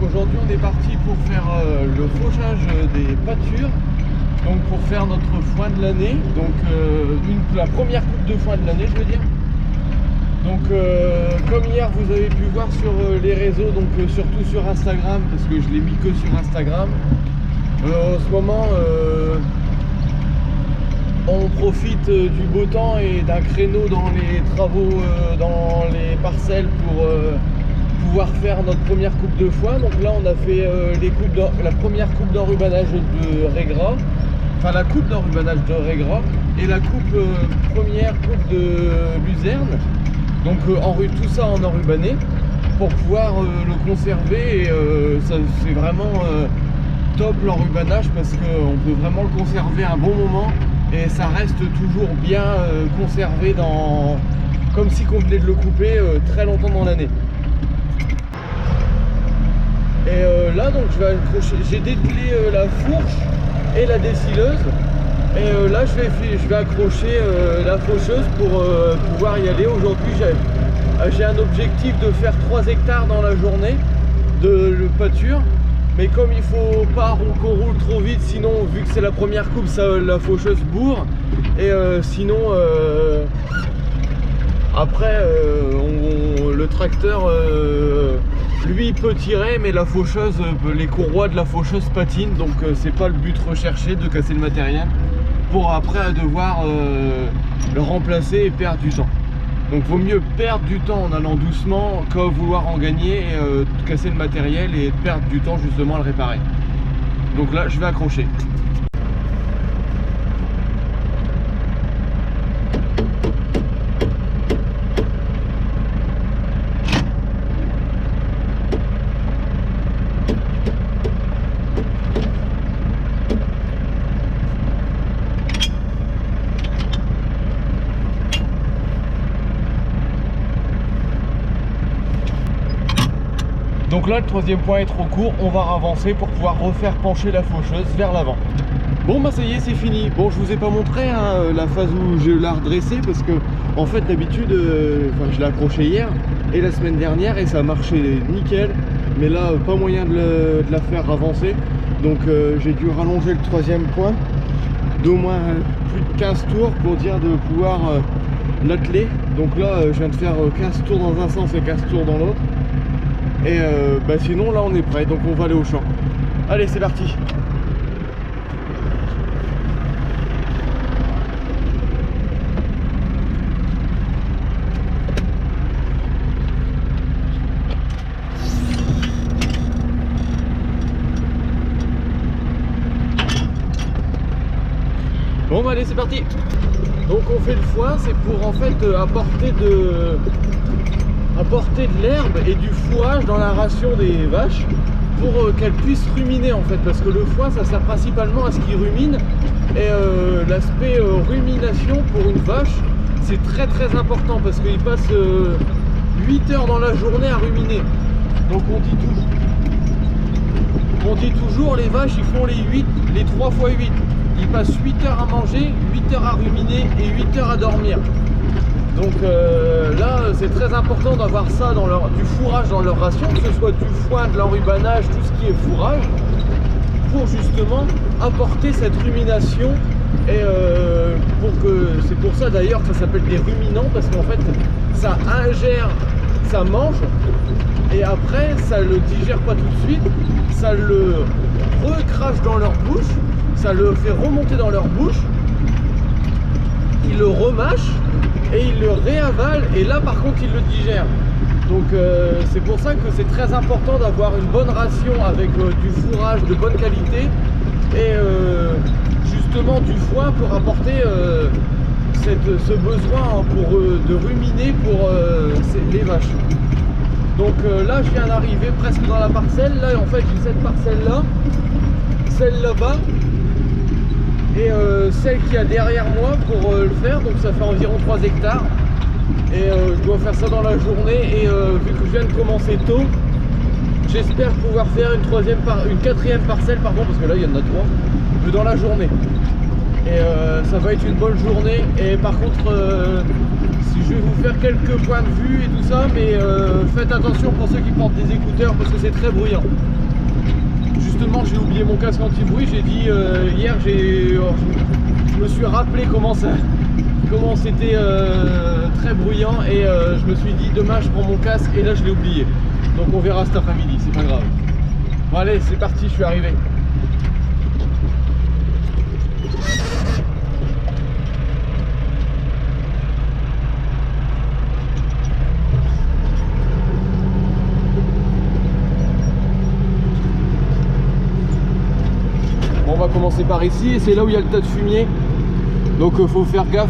aujourd'hui on est parti pour faire le fauchage des pâtures, donc pour faire notre foin de l'année, donc la première coupe de foin de l'année je veux dire. Donc comme hier vous avez pu voir sur les réseaux, donc surtout sur Instagram, parce que je l'ai mis que sur Instagram, en ce moment on profite du beau temps et d'un créneau dans les travaux, dans les parcelles pour pouvoir faire notre première coupe de foin. Donc là on a fait la première coupe d'enrubanage de Régras, enfin la coupe d'enrubanage de Régras et la première coupe de Luzerne. Donc tout ça en enrubané pour pouvoir le conserver, et c'est vraiment top l'enrubanage parce qu'on peut vraiment le conserver un bon moment et ça reste toujours bien conservé comme si on venait de le couper très longtemps dans l'année. Et là donc je vais accrocher, j'ai dételé la fourche et la décileuse, et là je vais accrocher la faucheuse pour pouvoir y aller. Aujourd'hui j'ai un objectif de faire 3 hectares dans la journée de pâture, mais comme il faut pas qu'on roule trop vite, sinon vu que c'est la première coupe, la faucheuse bourre, et sinon après le tracteur lui peut tirer, mais la faucheuse, les courroies de la faucheuse patinent, donc c'est pas le but recherché de casser le matériel pour après devoir le remplacer et perdre du temps. Donc vaut mieux perdre du temps en allant doucement qu'à vouloir en gagner et casser le matériel et perdre du temps justement à le réparer. Donc là je vais accrocher. Donc là le troisième point est trop court, on va avancer pour pouvoir refaire pencher la faucheuse vers l'avant. Bon bah ça y est, c'est fini. Bon, je vous ai pas montré la phase où je l'ai redressé parce que en fait d'habitude je l'ai accroché hier et la semaine dernière et ça a marché nickel, mais là pas moyen de la faire avancer, donc j'ai dû rallonger le troisième point d'au moins plus de 15 tours pour dire de pouvoir l'atteler. Donc là je viens de faire 15 tours dans un sens et 15 tours dans l'autre. Et sinon là on est prêt, donc on va aller au champ. Allez, c'est parti. Bon bah allez, c'est parti. Donc on fait le foin, c'est pour en fait apporter de l'herbe et du fourrage dans la ration des vaches pour qu'elles puissent ruminer en fait, parce que le foin ça sert principalement à ce qu'ils ruminent, et l'aspect rumination pour une vache c'est très très important parce qu'il passe 8 heures dans la journée à ruminer. Donc on dit toujours les vaches ils font les 3 fois 8, ils passent 8 heures à manger, 8 heures à ruminer et 8 heures à dormir. Donc là c'est très important d'avoir ça du fourrage dans leur ration, que ce soit du foin, de l'enrubanage, tout ce qui est fourrage, pour justement apporter cette rumination. Et c'est pour ça d'ailleurs que ça s'appelle des ruminants, parce qu'en fait ça ingère, ça mange et après ça le digère pas tout de suite, ça le recrache dans leur bouche, ça le fait remonter dans leur bouche, ils le remâchent et il le réavale, et là par contre il le digère. Donc c'est pour ça que c'est très important d'avoir une bonne ration avec du fourrage de bonne qualité et justement du foin pour apporter ce besoin de ruminer pour les vaches. Donc là je viens d'arriver presque dans la parcelle. Là en fait j'ai cette parcelle là, celle là-bas et celle qui a derrière moi pour le faire, donc ça fait environ 3 hectares et je dois faire ça dans la journée, et vu que je viens de commencer tôt, j'espère pouvoir faire une quatrième parcelle, pardon, parce que là il y en a 3 dans la journée, et ça va être une bonne journée. Et par contre je vais vous faire quelques points de vue et tout ça, mais faites attention pour ceux qui portent des écouteurs parce que c'est très bruyant. Justement, j'ai oublié mon casque anti-bruit. J'ai dit hier, je me suis rappelé comment c'était très bruyant et je me suis dit demain je prends mon casque et là je l'ai oublié. Donc on verra cet après-midi, c'est pas grave. Bon allez, c'est parti, je suis arrivé. Bon, on va commencer par ici et c'est là où il y a le tas de fumier. Donc faut faire gaffe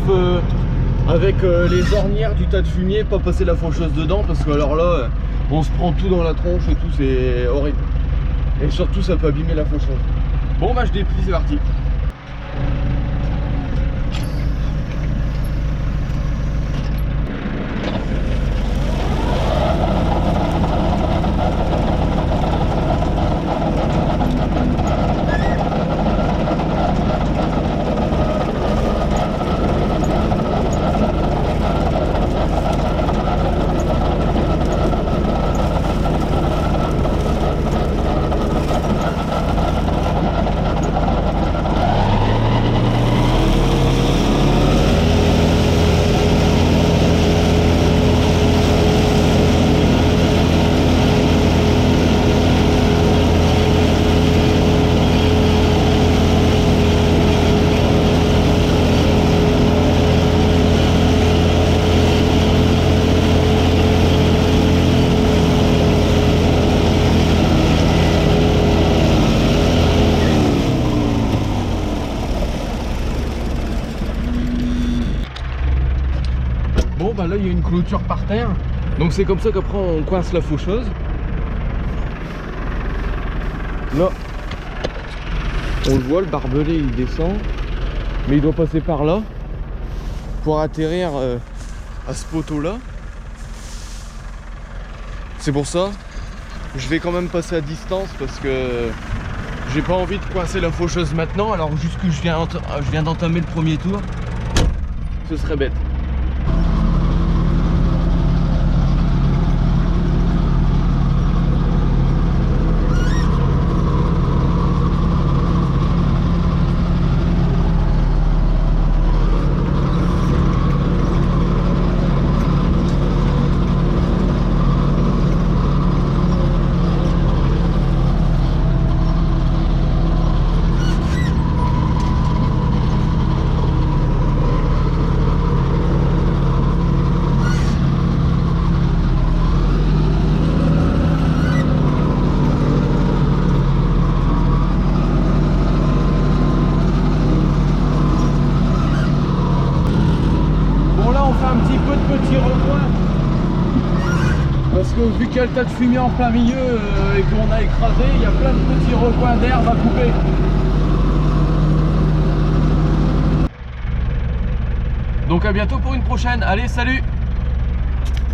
avec les ornières du tas de fumier, pas passer la faucheuse dedans parce que alors là on se prend tout dans la tronche et tout, c'est horrible. Et surtout ça peut abîmer la faucheuse. Bon bah je déplie, c'est parti. Bon bah là il y a une clôture par terre, donc c'est comme ça qu'après on coince la faucheuse. Là on le voit, le barbelé il descend, mais il doit passer par là pour atterrir à ce poteau là. C'est pour ça je vais quand même passer à distance parce que j'ai pas envie de coincer la faucheuse maintenant, alors juste que je viens d'entamer le premier tour, ce serait bête. Parce que vu qu'il y a le tas de fumier en plein milieu et qu'on a écrasé, il y a plein de petits recoins d'herbe à couper. Donc à bientôt pour une prochaine. Allez, salut!